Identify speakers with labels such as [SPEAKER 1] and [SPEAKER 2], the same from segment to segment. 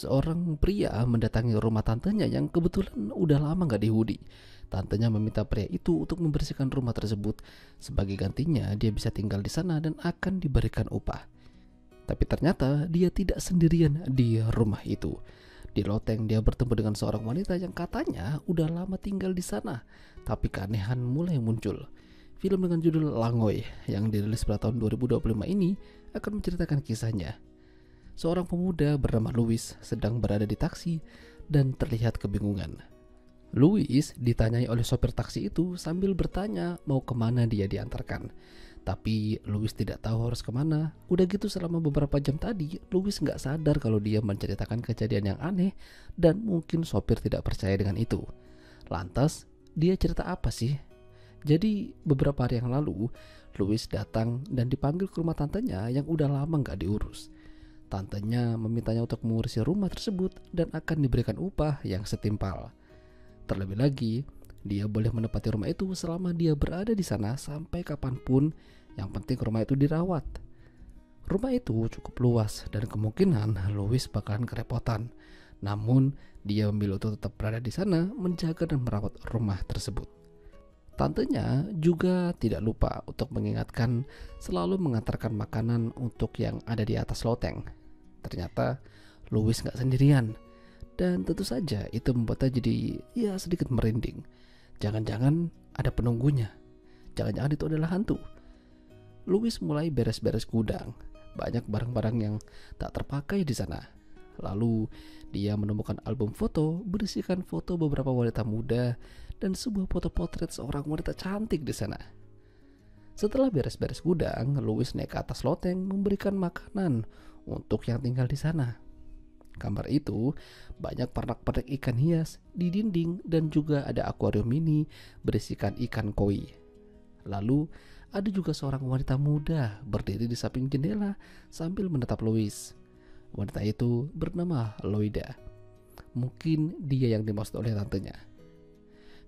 [SPEAKER 1] Seorang pria mendatangi rumah tantenya yang kebetulan udah lama gak dihuni. Tantenya meminta pria itu untuk membersihkan rumah tersebut. Sebagai gantinya, dia bisa tinggal di sana dan akan diberikan upah. Tapi ternyata dia tidak sendirian di rumah itu. Di loteng dia bertemu dengan seorang wanita yang katanya udah lama tinggal di sana. Tapi keanehan mulai muncul. Film dengan judul Langoy yang dirilis pada tahun 2025 ini akan menceritakan kisahnya. Seorang pemuda bernama Louis sedang berada di taksi dan terlihat kebingungan. Louis ditanyai oleh sopir taksi itu sambil bertanya mau kemana dia diantarkan. Tapi Louis tidak tahu harus kemana. Udah gitu selama beberapa jam tadi, Louis gak sadar kalau dia menceritakan kejadian yang aneh dan mungkin sopir tidak percaya dengan itu. Lantas, dia cerita apa sih? Jadi beberapa hari yang lalu, Louis datang dan dipanggil ke rumah tantenya yang udah lama gak diurus. Tantenya memintanya untuk mengurusi rumah tersebut dan akan diberikan upah yang setimpal. Terlebih lagi, dia boleh menempati rumah itu selama dia berada di sana sampai kapanpun, yang penting rumah itu dirawat. Rumah itu cukup luas dan kemungkinan Louis bakalan kerepotan. Namun, dia memilih untuk tetap berada di sana menjaga dan merawat rumah tersebut. Tantenya juga tidak lupa untuk mengingatkan selalu mengantarkan makanan untuk yang ada di atas loteng. Ternyata Louis gak sendirian. Dan tentu saja itu membuatnya jadi sedikit merinding. Jangan-jangan ada penunggunya. Jangan-jangan itu adalah hantu. Louis mulai beres-beres gudang. Banyak barang-barang yang tak terpakai di sana. Lalu dia menemukan album foto berisikan foto beberapa wanita muda dan sebuah foto potret seorang wanita cantik di sana. Setelah beres-beres gudang, Louis naik ke atas loteng memberikan makanan untuk yang tinggal di sana. Kamar itu banyak pernak-pernik ikan hias di dinding dan juga ada akuarium mini berisikan ikan koi. Lalu ada juga seorang wanita muda berdiri di samping jendela sambil menatap Louis. Wanita itu bernama Loida. Mungkin dia yang dimaksud oleh tantenya.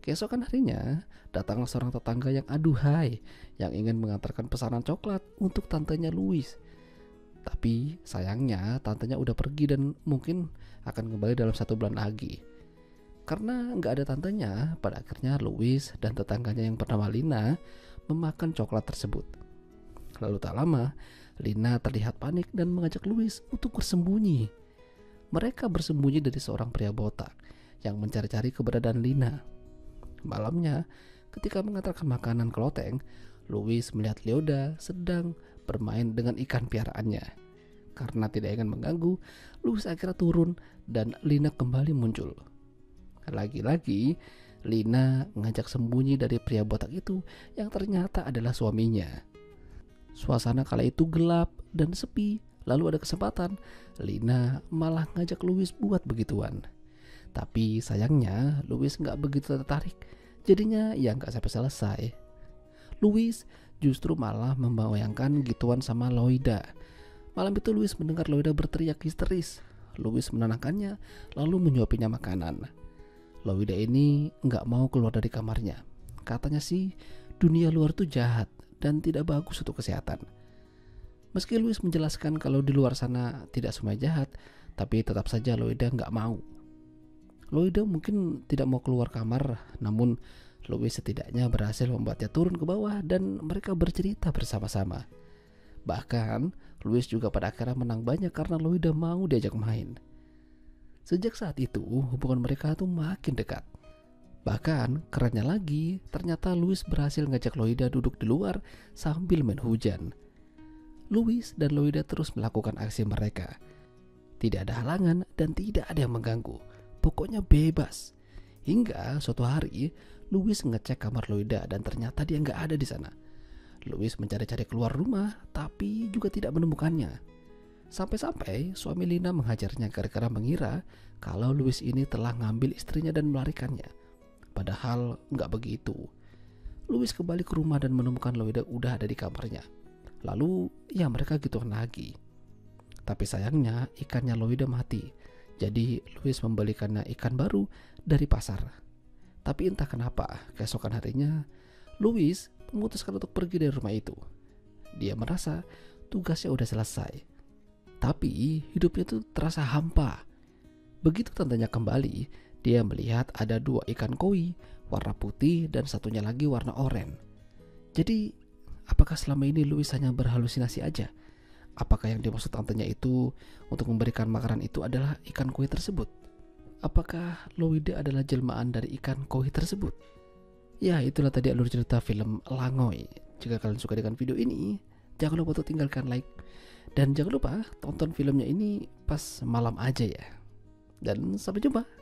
[SPEAKER 1] Keesokan harinya, datanglah seorang tetangga yang aduhai yang ingin mengantarkan pesanan coklat untuk tantenya Louis. Tapi sayangnya tantenya udah pergi dan mungkin akan kembali dalam 1 bulan lagi. Karena gak ada tantenya, pada akhirnya Louis dan tetangganya yang bernama Lina memakan coklat tersebut. Lalu tak lama, Lina terlihat panik dan mengajak Louis untuk bersembunyi. Mereka bersembunyi dari seorang pria botak yang mencari-cari keberadaan Lina. Malamnya, ketika mengantarkan makanan ke loteng, Louis melihat Leoda sedang bermain dengan ikan piaraannya. Karena tidak ingin mengganggu, Louis akhirnya turun dan Lina kembali muncul. Lagi-lagi, Lina ngajak sembunyi dari pria botak itu yang ternyata adalah suaminya. Suasana kala itu gelap dan sepi, lalu ada kesempatan, Lina malah ngajak Louis buat begituan. Tapi sayangnya Louis gak begitu tertarik, jadinya gak sampai selesai. Louis justru malah membayangkan gituan sama Loida. Malam itu Louis mendengar Loida berteriak histeris. Louis menenangkannya lalu menyuapinya makanan. Loida ini gak mau keluar dari kamarnya. Katanya sih dunia luar tuh jahat dan tidak bagus untuk kesehatan. Meski Louis menjelaskan kalau di luar sana tidak semua jahat, tapi tetap saja Loida gak mau. Loida mungkin tidak mau keluar kamar, namun Louis setidaknya berhasil membuatnya turun ke bawah dan mereka bercerita bersama-sama. Bahkan Louis juga pada akhirnya menang banyak karena Loida mau diajak main. Sejak saat itu hubungan mereka tuh makin dekat. Bahkan kerennya lagi, ternyata Louis berhasil ngajak Loida duduk di luar sambil main hujan. Louis dan Loida terus melakukan aksi mereka. Tidak ada halangan dan tidak ada yang mengganggu. Pokoknya bebas. Hingga suatu hari Louis ngecek kamar Loida dan ternyata dia nggak ada di sana. Louis mencari-cari keluar rumah tapi juga tidak menemukannya. Sampai-sampai suami Lina menghajarnya gara-gara mengira kalau Louis ini telah ngambil istrinya dan melarikannya. Padahal nggak begitu. Louis kembali ke rumah dan menemukan Loida udah ada di kamarnya. Lalu mereka gituan lagi. Tapi sayangnya ikannya Loida mati. Jadi Louis membelikannya ikan baru dari pasar. Tapi entah kenapa keesokan harinya Louis memutuskan untuk pergi dari rumah itu. Dia merasa tugasnya udah selesai. Tapi hidupnya tuh terasa hampa. Begitu tantenya kembali, dia melihat ada 2 ikan koi, warna putih dan satunya lagi warna oranye. Jadi, apakah selama ini Louis hanya berhalusinasi aja? Apakah yang dimaksud tantenya itu untuk memberikan makanan itu adalah ikan koi tersebut? Apakah Louide adalah jelmaan dari ikan koi tersebut? Ya, itulah tadi alur cerita film Langoy. Jika kalian suka dengan video ini, jangan lupa untuk tinggalkan like. Dan jangan lupa tonton filmnya ini pas malam aja ya. Dan sampai jumpa.